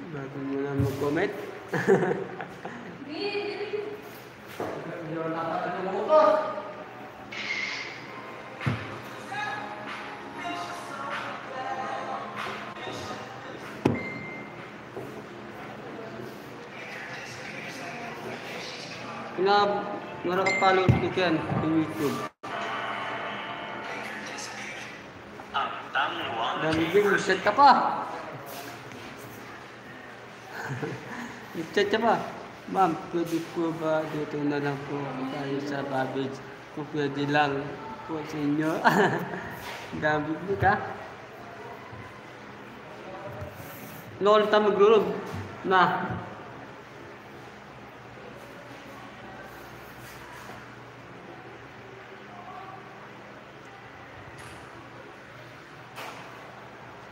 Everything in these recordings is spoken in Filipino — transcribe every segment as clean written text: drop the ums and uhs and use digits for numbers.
Bago mo na mag-comment. Nakapalo ko yan sa YouTube. Dami din, set ka pa. Set ka pa. Ma'am, pwede po ba dito na lang po tayo sa Babbage? Kung pwede lang po sa inyo. Dami po ka. Noon tayo maglulog na.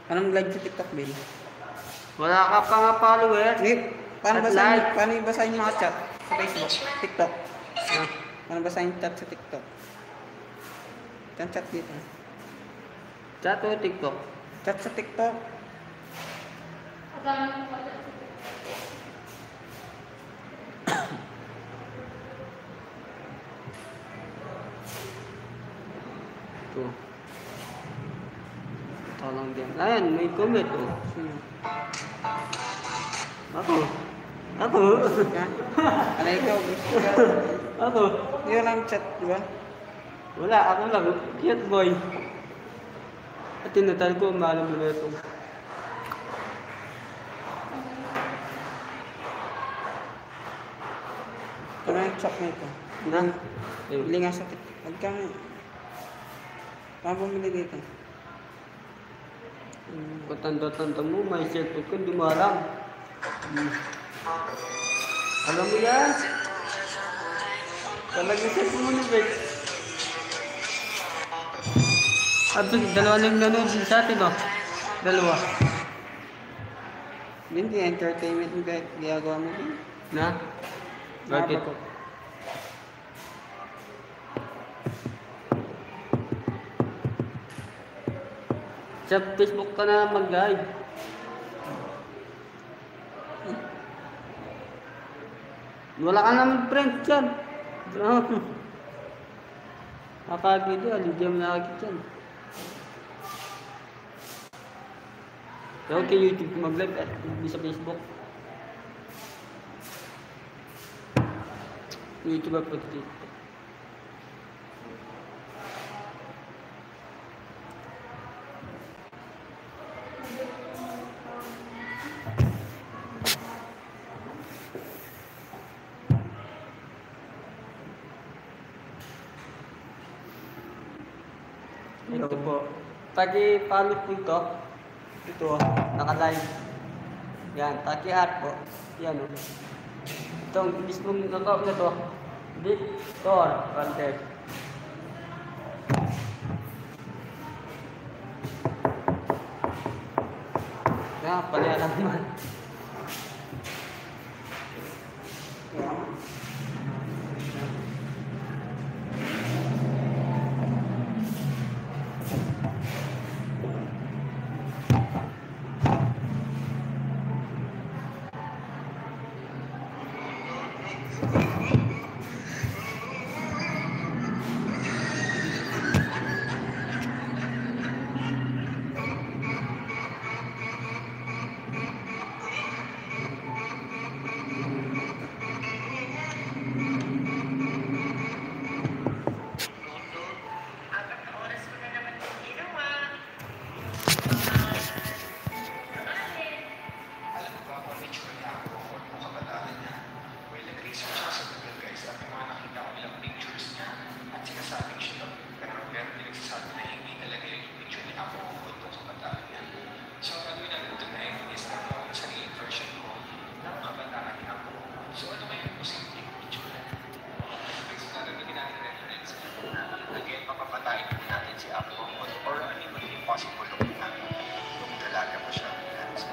Anong live sa TikTok, Bill? Wala ka pa nga follower. Paano basahin yung mga chat sa Facebook? TikTok. Ah. Paano basahin yung chat sa TikTok? Chat dito. Chat o TikTok? Chat sa TikTok. Ito. Ito lang din. Ayan, may comment oh. Ako. Ano ikaw? Ako. Yun lang chat, di ba? Wala, ako lang. Cute boy. At tinatal ko, malam mo na ito. Ano yung chat na ito? Na? Bili nga sa TikTok. Huwag ka nga. Paano bumili dito? Patanda-tanda mo, may cellphone ko, hindi mo alam. Alam mo yan? Talagang cellphone mo na, Bex. At dalawa lang nanood din sa atin, oh. Dalawa. Hindi, entertainment yung ginagawa mo din. Na? Bakit? Sa Facebook ka na mag-live. Wala ka naman friends dyan. Nakakagid yan, hindi mo nakakagid yan. Okay, YouTube ko mag-live at hindi sa Facebook. YouTube at TikTok. Ito po. Pag-follow po ito. Ito, naka-live. Yan, taki-heart po. Yan o. Itong mismong account na to. Victor Valdez. Yan, pala naman.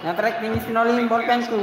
Na-correct din yung sinuli yung ballpen ko.